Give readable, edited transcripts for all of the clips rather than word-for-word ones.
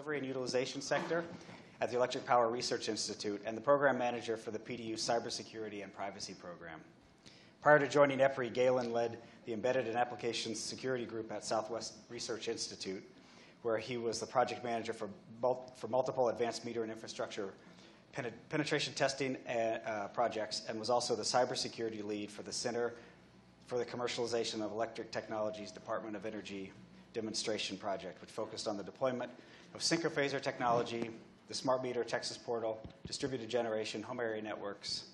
Delivery and Utilization Sector at the Electric Power Research Institute and the Program Manager for the PDU Cybersecurity and Privacy Program. Prior to joining EPRI, Galen led the Embedded and Applications Security Group at Southwest Research Institute, where he was the project manager for multiple advanced meter and infrastructure penetration testing projects, and was also the cybersecurity lead for the Center for the Commercialization of Electric Technologies Department of Energy demonstration project, which focused on the deployment of synchrophaser technology, the smart meter Texas portal, distributed generation, home area networks,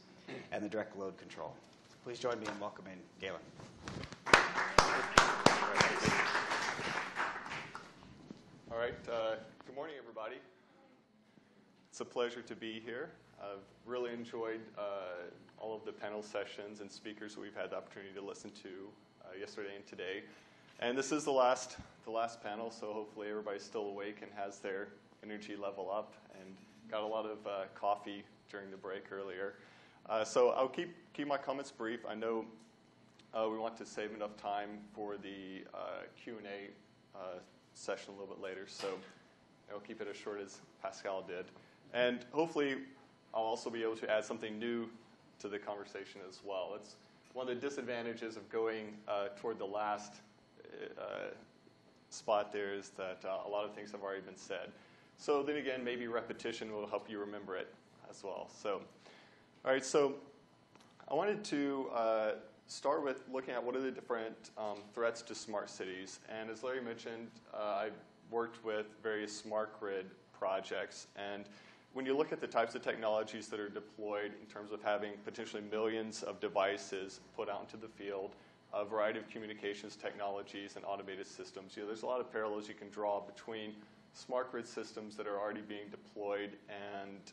and the direct load control. Please join me in welcoming Galen. All right, good morning, everybody. It's a pleasure to be here. I've really enjoyed all of the panel sessions and speakers we've had the opportunity to listen to yesterday and today. And this is the last panel, so hopefully everybody's still awake and has their energy level up and got a lot of coffee during the break earlier. So I'll keep my comments brief. I know we want to save enough time for the Q&A session a little bit later, so I'll keep it as short as Pascal did. And hopefully I'll also be able to add something new to the conversation as well. It's one of the disadvantages of going toward the last spot there is that a lot of things have already been said. So then again, maybe repetition will help you remember it as well. So, all right, so I wanted to start with looking at what are the different threats to smart cities. And as Larry mentioned, I've worked with various smart grid projects. And when you look at the types of technologies that are deployed in terms of having potentially millions of devices put out into the field, a variety of communications technologies and automated systems, there's a lot of parallels you can draw between smart grid systems that are already being deployed and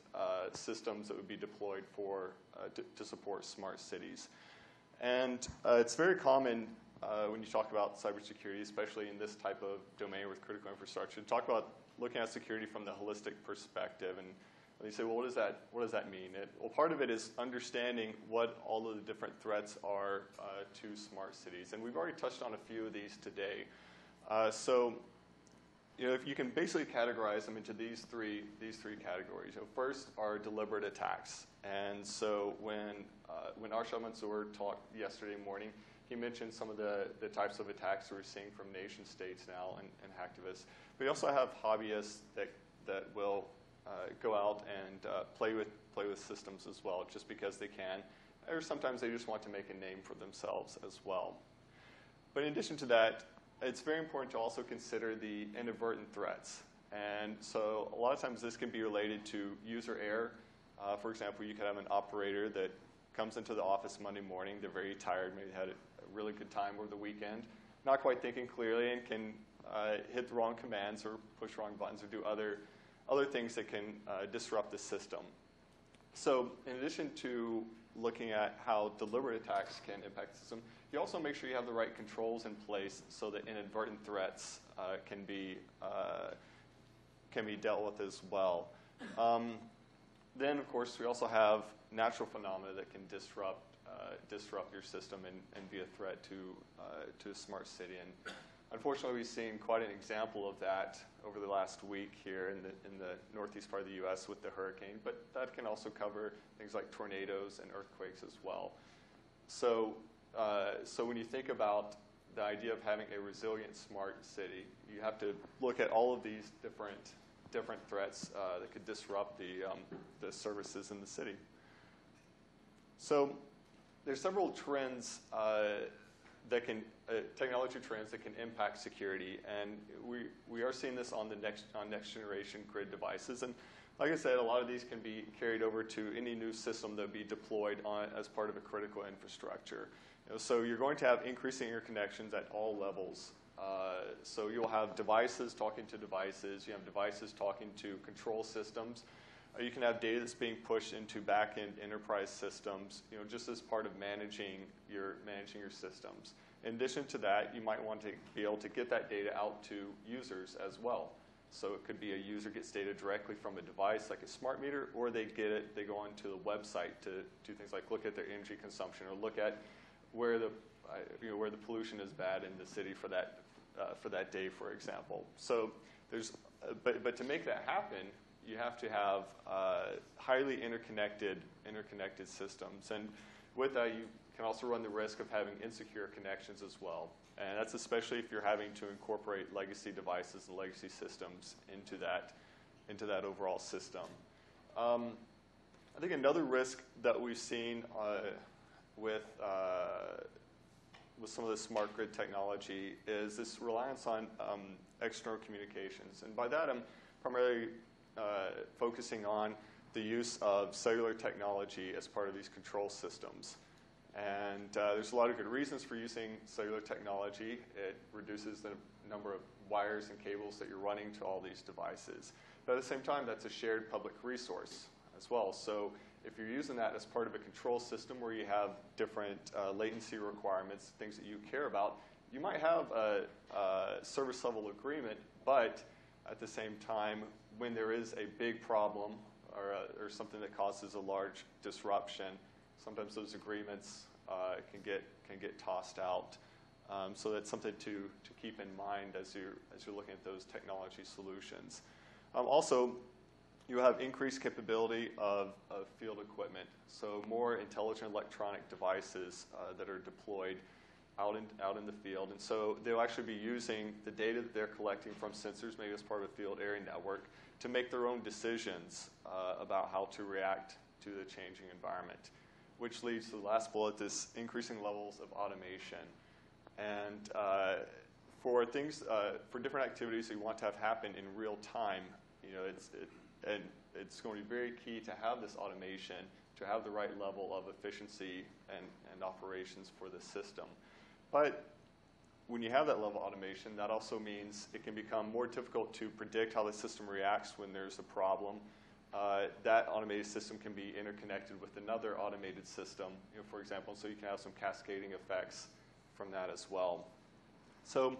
systems that would be deployed for to support smart cities. And it's very common when you talk about cybersecurity, especially in this type of domain with critical infrastructure, to talk about looking at security from the holistic perspective. And you say, well, what does that mean? Well, part of it is understanding what all of the different threats are to smart cities. And we've already touched on a few of these today. So if you can basically categorize them into these three categories. First are deliberate attacks. And so when Arshad Mansour talked yesterday morning, he mentioned some of the types of attacks we're seeing from nation states now and hacktivists. But we also have hobbyists that will go out and play with systems as well, just because they can, or sometimes they just want to make a name for themselves as well. But in addition to that, it's very important to also consider the inadvertent threats. And so a lot of times this can be related to user error. For example, you could have an operator that comes into the office Monday morning, they're very tired, maybe had a really good time over the weekend, not quite thinking clearly, and can hit the wrong commands or push wrong buttons or do other things that can disrupt the system. So in addition to looking at how deliberate attacks can impact the system, you also make sure you have the right controls in place so that inadvertent threats can be dealt with as well. Then, of course, we also have natural phenomena that can disrupt your system and be a threat to a smart city. And unfortunately, we've seen quite an example of that over the last week here in the northeast part of the U.S. with the hurricane. But that can also cover things like tornadoes and earthquakes as well. So when you think about the idea of having a resilient smart city, you have to look at all of these different threats that could disrupt the services in the city. So there's several trends technology trends that can impact security, and we are seeing this on next generation grid devices. And like I said, a lot of these can be carried over to any new system that will be deployed as part of a critical infrastructure. So you're going to have increasing interconnections at all levels. So you'll have devices talking to devices. You have devices talking to control systems. You can have data that's being pushed into back-end enterprise systems, just as part of managing your systems. In addition to that, you might want to be able to get that data out to users as well. So it could be a user gets data directly from a device like a smart meter, or they go onto the website to do things like look at their energy consumption or look at where the pollution is bad in the city for that day, for example. So there's but to make that happen, you have to have highly interconnected systems. And with that, you can also run the risk of having insecure connections as well. And that's especially if you're having to incorporate legacy devices and legacy systems into that overall system. I think another risk that we've seen with some of the smart grid technology is this reliance on external communications. And by that, I'm primarily focusing on the use of cellular technology as part of these control systems. And there's a lot of good reasons for using cellular technology. It reduces the number of wires and cables that you're running to all these devices. But at the same time, that's a shared public resource as well. So if you're using that as part of a control system where you have different latency requiremements, things that you care about, you might have a service level agreement, but at the same time, when there is a big problem or something that causes a large disruption, sometimes those agreements can get tossed out. So that's something to keep in mind as you're looking at those technology solutions. Also, you have increased capability of field equipment, so more intelligent electronic devices that are deployed out in the field. And so they'll actually be using the data that they're collecting from sensors, maybe as part of a field area network, to make their own decisions about how to react to the changing environment, which leads to the last bullet, this increasing levels of automation. And for different activities that you want to have happen in real time, it's going to be very key to have this automation, to have the right level of efficiency and operations for the system. But when you have that level of automation, that also means it can become more difficult to predict how the system reacts when there's a problem. That automated system can be interconnected with another automated system, for example, so you can have some cascading effects from that as well. So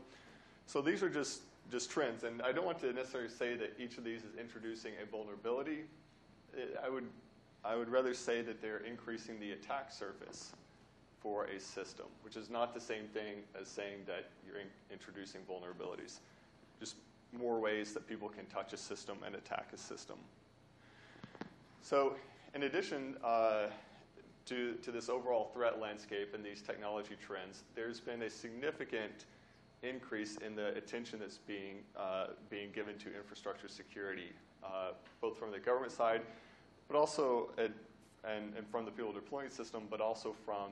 these are just trends, and I don't want to necessarily say that each of these is introducing a vulnerability. I would rather say that they're increasing the attack surface for a system, which is not the same thing as saying that you're introducing vulnerabilities. Just more ways that people can touch a system and attack a system. So in addition to this overall threat landscape and these technology trends, there's been a significant increase in the attention that's being given to infrastructure security, both from the government side, but also and from the people deploying the system, but also from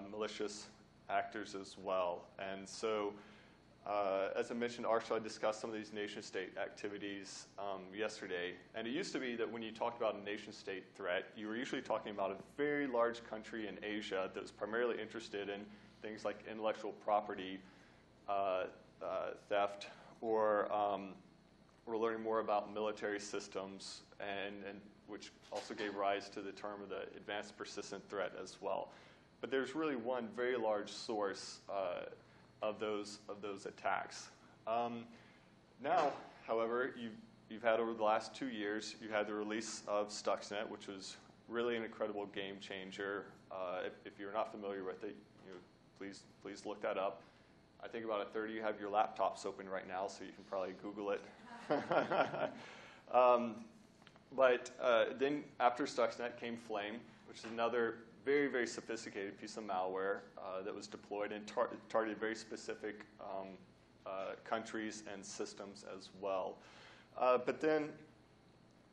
malicious actors as well. And so, as I mentioned, Arshad discussed some of these nation-state activities yesterday. And it used to be that when you talked about a nation-state threat, you were usually talking about a very large country in Asia that was primarily interested in things like intellectual property theft, or we're learning more about military systems, and which also gave rise to the term of the advanced persistent threat as well. But there's really one very large source of those attacks. Now, however, you've had over the last 2 years, you had the release of Stuxnet, which was really an incredible game changer. If you're not familiar with it, please look that up. I think about a third of you have your laptops open right now, so you can probably Google it. But then after Stuxnet came Flame, which is another very, very sophisticated piece of malware that was deployed and targeted very specific countries and systems as well. But then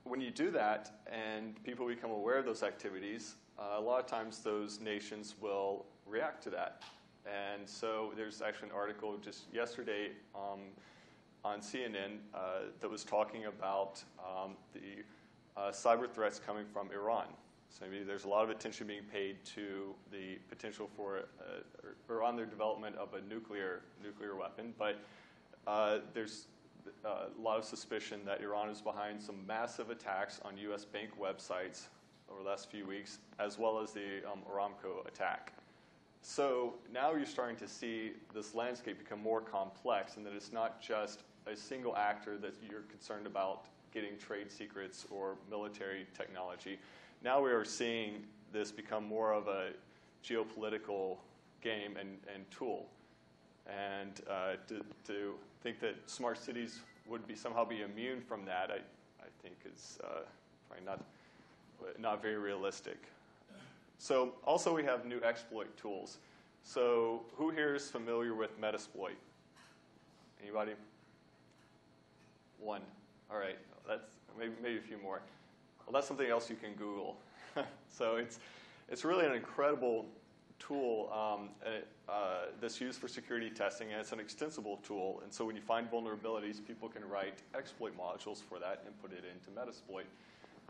when you do that and people become aware of those activities, a lot of times those nations will react to that. And so there's actually an article just yesterday on CNN that was talking about the cyber threats coming from Iran. So maybe there's a lot of attention being paid to the potential for or on their development of a nuclear weapon, but there's a lot of suspicion that Iran is behind some massive attacks on U.S. bank websites over the last few weeks, as well as the Aramco attack. So now you're starting to see this landscape become more complex, and that it's not just a single actor that you're concerned about getting trade secrets or military technology. Now we are seeing this become more of a geopolitical game and tool. And to think that smart cities would somehow be immune from that, I think is probably not very realistic. So also we have new exploit tools. So who here is familiar with Metasploit? Anybody? One. All right. That's maybe a few more. Well, that's something else you can Google. So it's really an incredible tool that's used for security testing, and it's an extensible tool. And so when you find vulnerabilities, people can write exploit modules for that and put it into Metasploit.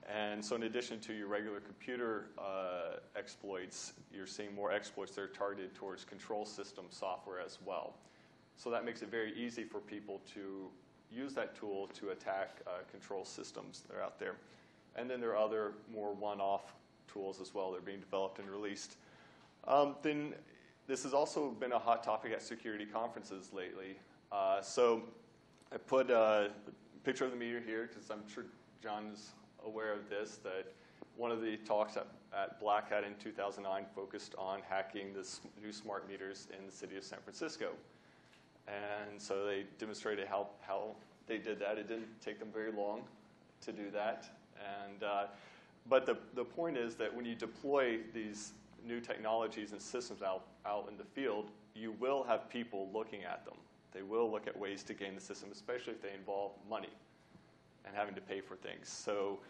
And so in addition to your regular computer exploits, you're seeing more exploits that are targeted towards control system software as well. So that makes it very easy for people to use that tool to attack control systems that are out there. And then there are other more one-off tools as well that are being developed and released. Then this has also been a hot topic at security conferences lately. So I put a picture of the meter here because I'm sure John is aware of this, that one of the talks at Black Hat in 2009 focused on hacking the new smart meters in the city of San Francisco. And so they demonstrated how they did that. It didn't take them very long to do that. And, but the point is that when you deploy these new technologies and systems out in the field, you will have people looking at them. They will look at ways to game the system, especially if they involve money and having to pay for things. So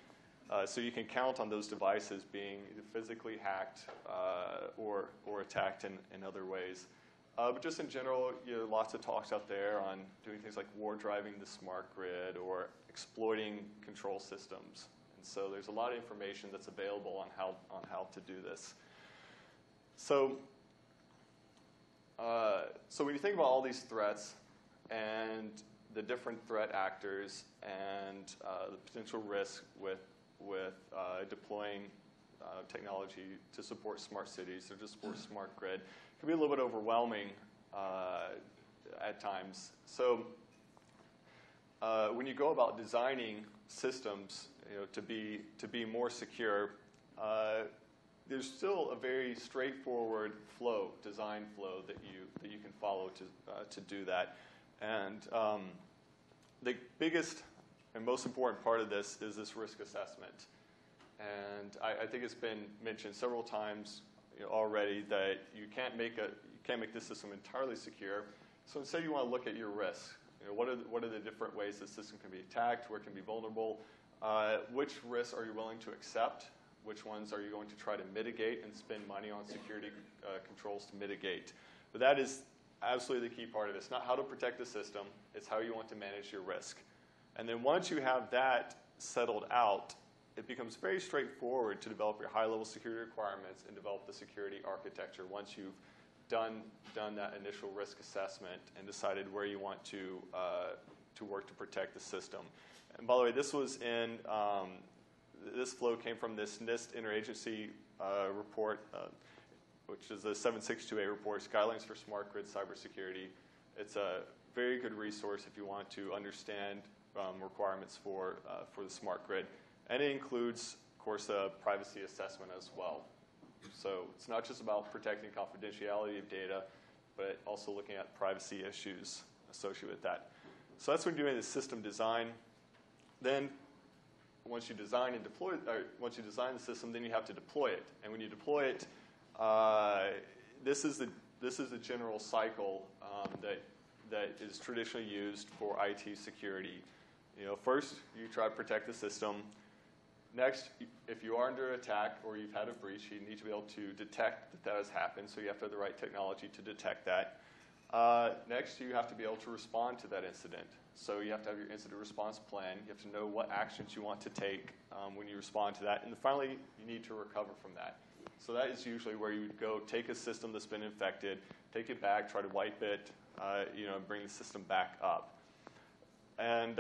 you can count on those devices being either physically hacked or attacked in other ways. But just in general, lots of talks out there on doing things like war driving the smart grid or exploiting control systems. And so there's a lot of information that's available on how to do this. So when you think about all these threats and the different threat actors and the potential risk with deploying technology to support smart cities or to support smart grid, it can be a little bit overwhelming at times. So when you go about designing systems, to be more secure, there's still a very straightforward design flow that you can follow to do that. And the biggest and most important part of this is this risk assessment. And I think it's been mentioned several times already that you can't make this system entirely secure. So instead, you want to look at your risks. What are the different ways the system can be attacked? Where it can be vulnerable? Which risks are you willing to accept? Which ones are you going to try to mitigate and spend money on security controls to mitigate? But that is absolutely the key part of it. It's not how to protect the system. It's how you want to manage your risk. And then once you have that settled out, it becomes very straightforward to develop your high-level security requirements and develop the security architecture once you've done that initial risk assessment and decided where you want to work to protect the system. And by the way, this was in this flow came from this NIST interagency report, which is the 7628 report, Guidelines for Smart Grid Cybersecurity. It's a very good resource if you want to understand requirements for the smart grid. And it includes, of course, a privacy assessment as well. So it's not just about protecting confidentiality of data, but also looking at privacy issues associated with that. So that's when you're doing the system design. Then once you design and deploy, once you design the system, then you have to deploy it. And when you deploy it, this is the general cycle that is traditionally used for IT security. First you try to protect the system. Next, if you are under attack or you've had a breach, you need to be able to detect that has happened. So you have to have the right technology to detect that. Next, you have to be able to respond to that incident. So you have to have your incident response plan. You have to know what actions you want to take when you respond to that. And finally, you need to recover from that. So that is usually where you would go take a system that's been infected, take it back, try to wipe it, and bring the system back up. And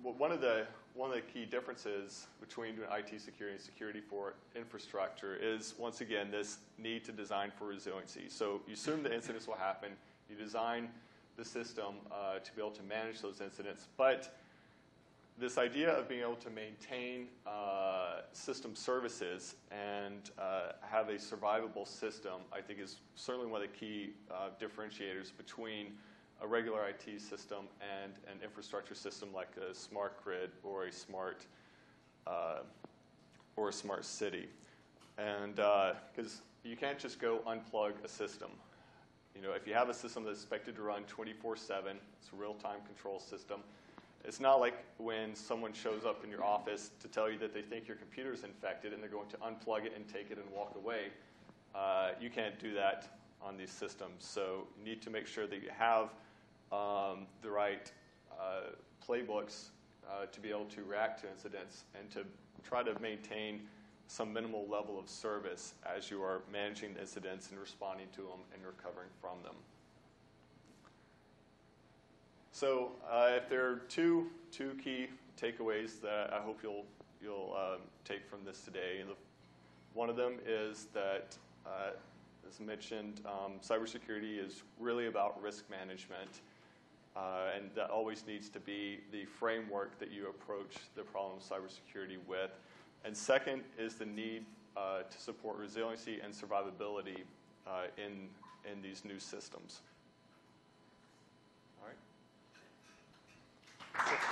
one of the key differences between IT security and security for infrastructure is, once again, this need to design for resiliency. So you assume the incidents will happen. You design the system to be able to manage those incidents. But this idea of being able to maintain system services and have a survivable system, I think, is certainly one of the key differentiators between a regular IT system and an infrastructure system like a smart grid or a smart city. And because you can't just go unplug a system. You know, if you have a system that's expected to run 24/7, it's a real-time control system. It's not like when someone shows up in your office to tell you that they think your computer's infected and they're going to unplug it and take it and walk away. You can't do that on these systems. So you need to make sure that you have the right playbooks to be able to react to incidents and to try to maintain some minimal level of service as you are managing the incidents and responding to them and recovering from them. So if there are two key takeaways that I hope you'll take from this today, and one of them is that, as mentioned, cybersecurity is really about risk management, and that always needs to be the framework that you approach the problem of cybersecurity with. And second is the need to support resiliency and survivability in these new systems. All right.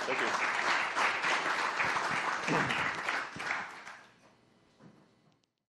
Thank you.